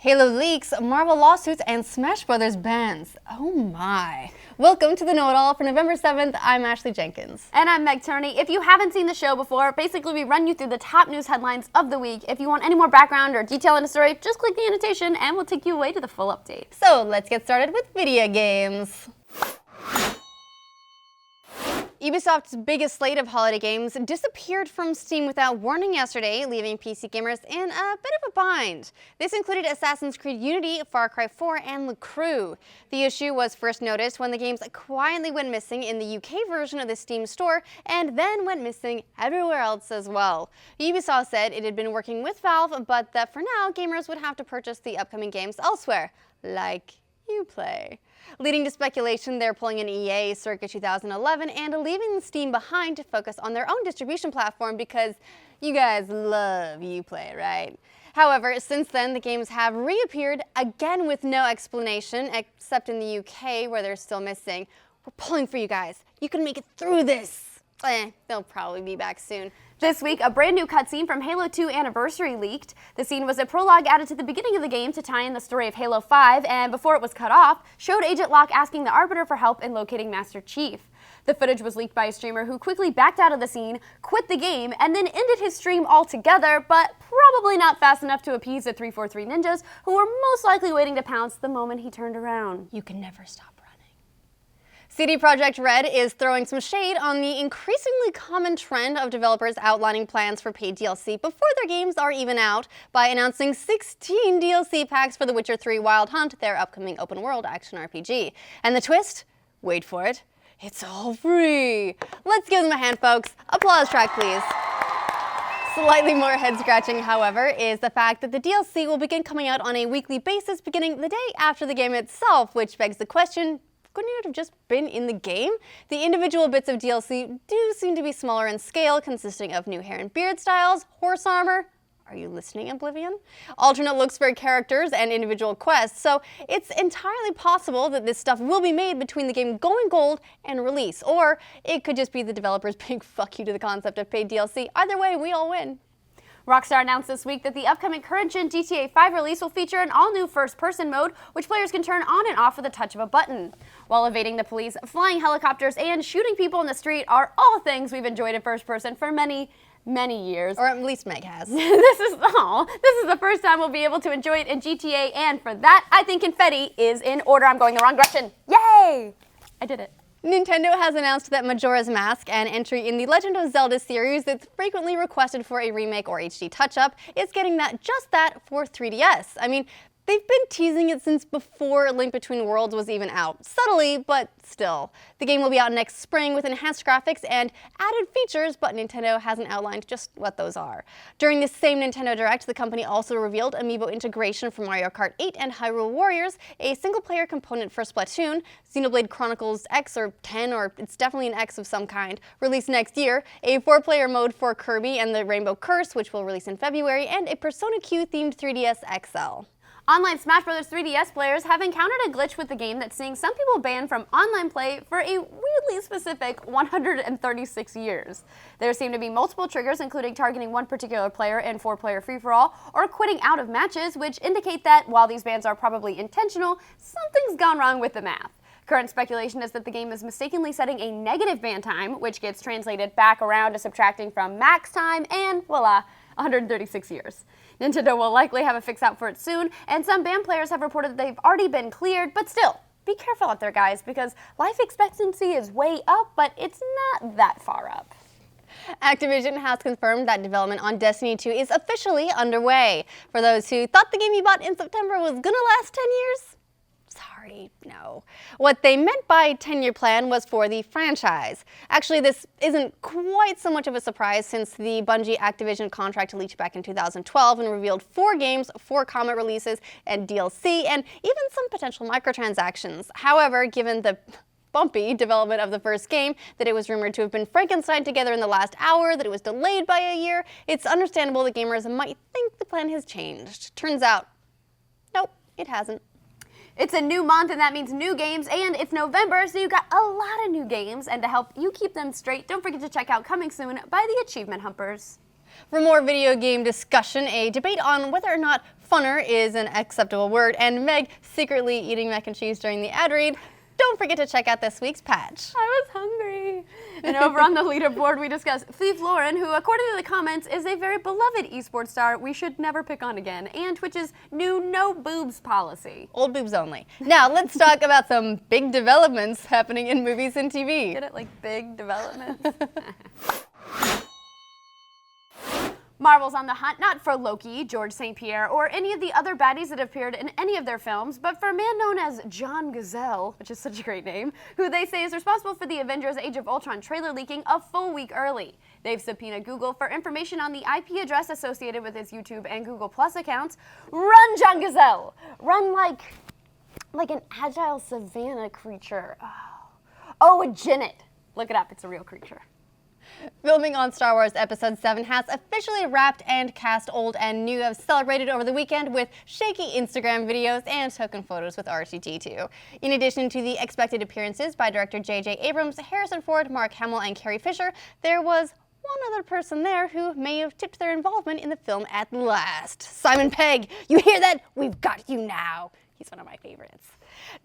Halo leaks, Marvel lawsuits, and Smash Brothers bans. Oh my. Welcome to the Know-It-All for November 7th. I'm Ashley Jenkins. And I'm Meg Turney. If you haven't seen the show before, basically we run you through the top news headlines of the week. If you want any more background or detail in the story, just click the annotation and we'll take you away to the full update. So let's get started with video games. Ubisoft's biggest slate of holiday games disappeared from Steam without warning yesterday, leaving PC gamers in a bit of a bind. This included Assassin's Creed Unity, Far Cry 4, and Le Crew. The issue was first noticed when the games quietly went missing in the UK version of the Steam store, and then went missing everywhere else as well. Ubisoft said it had been working with Valve, but that for now, gamers would have to purchase the upcoming games elsewhere, like Uplay. Leading to speculation, they're pulling an EA circa 2011 and leaving Steam behind to focus on their own distribution platform because you guys love Uplay, right? However, since then, the games have reappeared, again with no explanation, except in the UK where they're still missing. We're pulling for you guys. You can make it through this. They'll probably be back soon. This week, a brand new cutscene from Halo 2 Anniversary leaked. The scene was a prologue added to the beginning of the game to tie in the story of Halo 5, and before it was cut off, showed Agent Locke asking the Arbiter for help in locating Master Chief. The footage was leaked by a streamer who quickly backed out of the scene, quit the game, and then ended his stream altogether, but probably not fast enough to appease the 343 ninjas, who were most likely waiting to pounce the moment he turned around. You can never stop. CD Projekt Red is throwing some shade on the increasingly common trend of developers outlining plans for paid DLC before their games are even out by announcing 16 DLC packs for The Witcher 3 Wild Hunt, their upcoming open-world action RPG. And the twist? Wait for it. It's all free. Let's give them a hand, folks. Applause track, please. Slightly more head-scratching, however, is the fact that the DLC will begin coming out on a weekly basis beginning the day after the game itself, which begs the question, couldn't it have just been in the game? The individual bits of DLC do seem to be smaller in scale, consisting of new hair and beard styles, horse armor. Are you listening, Oblivion? Alternate looks for characters and individual quests, so it's entirely possible that this stuff will be made between the game going gold and release, or it could just be the developers' big fuck you to the concept of paid DLC. Either way, we all win. Rockstar announced this week that the upcoming current-gen GTA 5 release will feature an all-new first-person mode, which players can turn on and off with a touch of a button. While evading the police, flying helicopters, and shooting people in the street are all things we've enjoyed in first-person for many years. Or at least Meg has. This is the first time we'll be able to enjoy it in GTA, and for that, I think confetti is in order. I'm going the wrong direction. Yay! I did it. Nintendo has announced that Majora's Mask, an entry in the Legend of Zelda series that's frequently requested for a remake or HD touch-up, is getting just that for 3DS. I mean, they've been teasing it since before Link Between Worlds was even out. Subtly, but still. The game will be out next spring with enhanced graphics and added features, but Nintendo hasn't outlined just what those are. During this same Nintendo Direct, the company also revealed amiibo integration for Mario Kart 8 and Hyrule Warriors, a single-player component for Splatoon, Xenoblade Chronicles X or 10, or it's definitely an X of some kind, released next year, a 4-player mode for Kirby and the Rainbow Curse, which will release in February, and a Persona Q-themed 3DS XL. Online Smash Bros. 3DS players have encountered a glitch with the game that's seeing some people banned from online play for a weirdly specific 136 years. There seem to be multiple triggers, including targeting one particular player in 4-player free-for-all, or quitting out of matches, which indicate that, while these bans are probably intentional, something's gone wrong with the math. Current speculation is that the game is mistakenly setting a negative ban time, which gets translated back around to subtracting from max time, and voila, 136 years. Nintendo will likely have a fix out for it soon, and some banned players have reported that they've already been cleared, but still, be careful out there, guys, because life expectancy is way up, but it's not that far up. Activision has confirmed that development on Destiny 2 is officially underway. For those who thought the game you bought in September was gonna last 10 years, sorry, no. What they meant by 10-year plan was for the franchise. Actually, this isn't quite so much of a surprise since the Bungie Activision contract leaked back in 2012 and revealed 4 games, 4 Comet releases, and DLC, and even some potential microtransactions. However, given the bumpy development of the first game, that it was rumored to have been Frankenstein together in the last hour, that it was delayed by a year, it's understandable that gamers might think the plan has changed. Turns out, nope, it hasn't. It's a new month, and that means new games, and it's November, so you got a lot of new games. And to help you keep them straight, don't forget to check out Coming Soon by the Achievement Humpers. For more video game discussion, a debate on whether or not funner is an acceptable word, and Meg secretly eating mac and cheese during the ad read, don't forget to check out this week's patch. I was hungry. And over on the leaderboard, we discuss Thief Lauren, who, according to the comments, is a very beloved esports star we should never pick on again, and Twitch's new no boobs policy. Old boobs only. Now, let's talk about some big developments happening in movies and TV. Get it? Like big developments? Marvel's on the hunt not for Loki, George St. Pierre, or any of the other baddies that appeared in any of their films, but for a man known as John Gazelle, which is such a great name, who they say is responsible for the Avengers Age of Ultron trailer leaking a full week early. They've subpoenaed Google for information on the IP address associated with his YouTube and Google Plus accounts. Run, John Gazelle! Run like an agile savanna creature. Oh, a Genet. Look it up, it's a real creature. Filming on Star Wars Episode 7 has officially wrapped, and cast old and new have celebrated over the weekend with shaky Instagram videos and token photos with R2-D2. In addition to the expected appearances by director J.J. Abrams, Harrison Ford, Mark Hamill, and Carrie Fisher, there was one other person there who may have tipped their involvement in the film at last. Simon Pegg, you hear that? We've got you now. He's one of my favorites.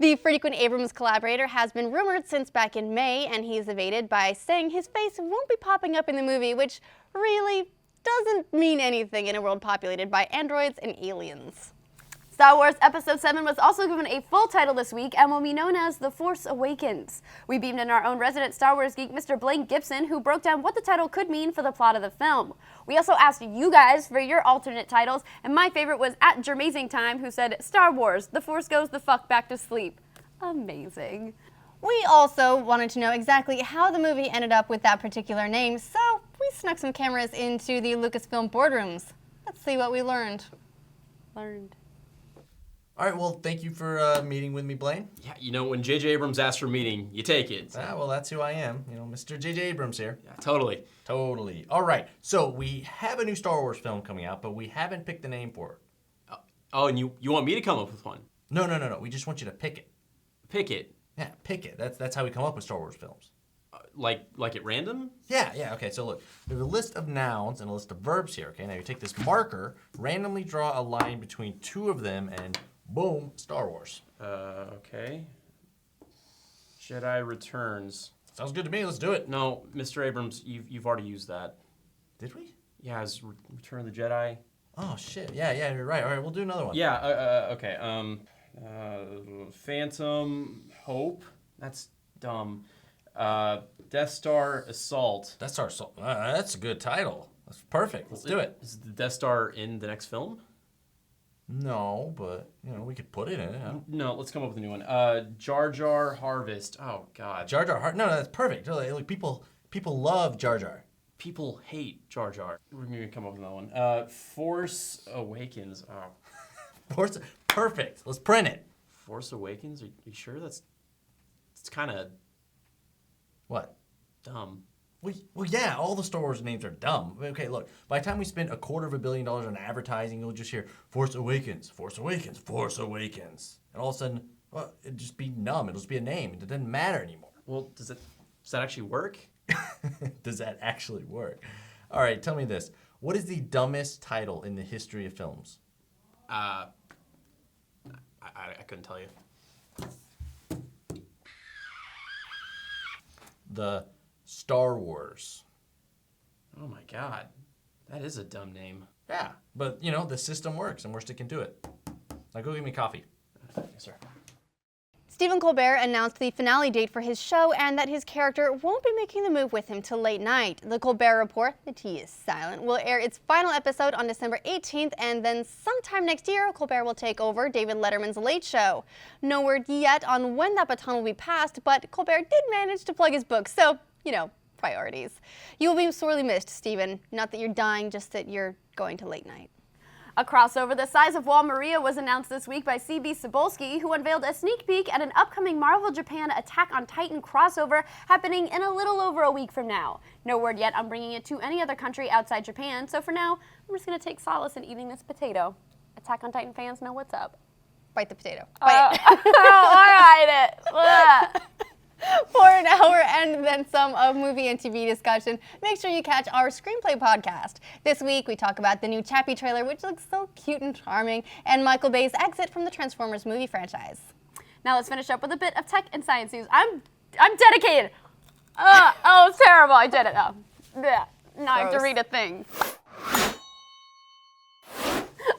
The frequent Abrams collaborator has been rumored since back in May, and he's evaded by saying his face won't be popping up in the movie, which really doesn't mean anything in a world populated by androids and aliens. Star Wars Episode 7 was also given a full title this week and will be known as The Force Awakens. We beamed in our own resident Star Wars geek, Mr. Blaine Gibson, who broke down what the title could mean for the plot of the film. We also asked you guys for your alternate titles, and my favorite was at Jermazing who said, Star Wars, The Force goes the fuck back to sleep. Amazing. We also wanted to know exactly how the movie ended up with that particular name, so we snuck some cameras into the Lucasfilm boardrooms. Let's see what we learned. All right, well, thank you for meeting with me, Blaine. Yeah, you know, when J.J. Abrams asks for a meeting, you take it. Well, that's who I am. You know, Mr. J.J. Abrams here. Yeah, totally. Totally. All right, so we have a new Star Wars film coming out, but we haven't picked the name for it. Oh, and you want me to come up with one? No. We just want you to pick it. Pick it. Yeah, pick it. That's how we come up with Star Wars films. Like at random? Yeah, okay, so look, there's a list of nouns and a list of verbs here, okay? Now you take this marker, randomly draw a line between two of them, and boom, Star Wars. Okay. Jedi Returns. Sounds good to me, let's do it. No, Mr. Abrams, you've already used that. Did we? Yeah, as Return of the Jedi. Oh, shit, yeah, you're right. All right, we'll do another one. Yeah, okay, Phantom Hope. That's dumb. Death Star Assault. Death Star Assault. That's a good title. That's perfect. Let's do it. Is the Death Star in the next film? No, but, you know, we could put it in it. Huh? No, let's come up with a new one. Jar Jar Harvest. Oh, God. Jar Jar. No, that's perfect. Like, people love Jar Jar. People hate Jar Jar. We're going to come up with another one. Force Awakens. Oh. Perfect. Let's print it. Force Awakens? Are you sure? It's kind of What? dumb. Well, yeah, all the Star Wars names are dumb. Okay, look, by the time we spend $250 million on advertising, you'll just hear Force Awakens, Force Awakens, Force Awakens. And all of a sudden, well, it'd just be numb. It'll just be a name. It doesn't matter anymore. Well, does that actually work? Does that actually work? All right, tell me this. What is the dumbest title in the history of films? I couldn't tell you. The Star Wars. Oh my God. That is a dumb name. Yeah, but, you know, the system works and we're sticking to it. Now go get me coffee. Yes, sir. Stephen Colbert announced the finale date for his show and that his character won't be making the move with him till late night. The Colbert Report, the T is silent, will air its final episode on December 18th, and then sometime next year, Colbert will take over David Letterman's Late Show. No word yet on when that baton will be passed, but Colbert did manage to plug his book, so, you know, priorities. You will be sorely missed, Stephen. Not that you're dying, just that you're going to late night. A crossover the size of Wall Maria was announced this week by C.B. Cebulski, who unveiled a sneak peek at an upcoming Marvel Japan Attack on Titan crossover happening in a little over a week from now. No word yet on bringing it to any other country outside Japan, so for now, I'm just going to take solace in eating this potato. Attack on Titan fans know what's up. Bite the potato. Bite it. I hide it. For an hour and then some of movie and TV discussion, make sure you catch our screenplay podcast. This week, we talk about the new Chappie trailer, which looks so cute and charming, and Michael Bay's exit from the Transformers movie franchise. Now let's finish up with a bit of tech and science news. I'm dedicated. Oh, it's terrible. I did it. Oh, yeah. Now I have to Gross. read a thing.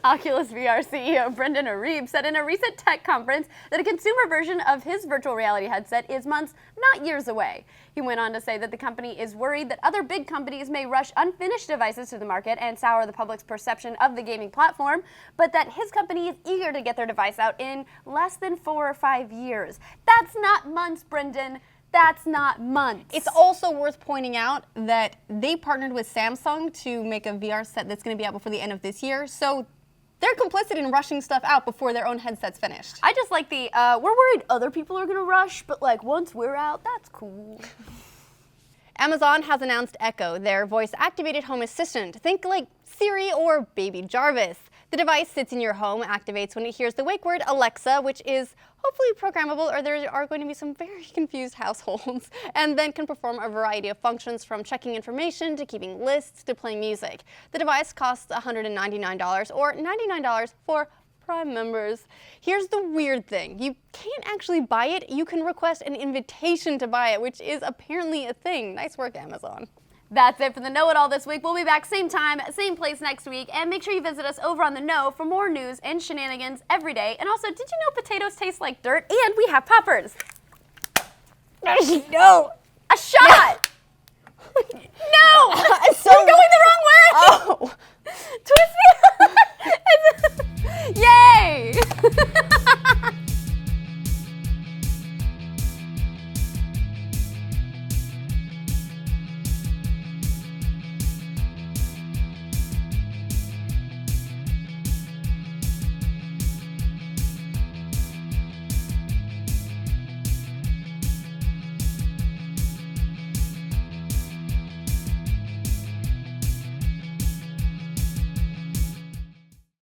Oculus VR CEO Brendan Arib said in a recent tech conference that a consumer version of his virtual reality headset is months, not years away. He went on to say that the company is worried that other big companies may rush unfinished devices to the market and sour the public's perception of the gaming platform, but that his company is eager to get their device out in less than 4 or 5 years. That's not months, Brendan. That's not months. It's also worth pointing out that they partnered with Samsung to make a VR set that's going to be out before the end of this year, so they're complicit in rushing stuff out before their own headset's finished. I just like the, we're worried other people are gonna rush, but like once we're out, that's cool. Amazon has announced Echo, their voice-activated home assistant. Think like Siri or Baby Jarvis. The device sits in your home, activates when it hears the wake word Alexa, which is hopefully programmable, or there are going to be some very confused households, and then can perform a variety of functions from checking information to keeping lists to playing music. The device costs $199 or $99 for Prime members. Here's the weird thing. You can't actually buy it. You can request an invitation to buy it, which is apparently a thing. Nice work, Amazon. That's it for the Know It All this week. We'll be back same time, same place next week. And make sure you visit us over on The Know for more news and shenanigans every day. And also, did you know potatoes taste like dirt? And we have poppers. No. A shot! No! So We're going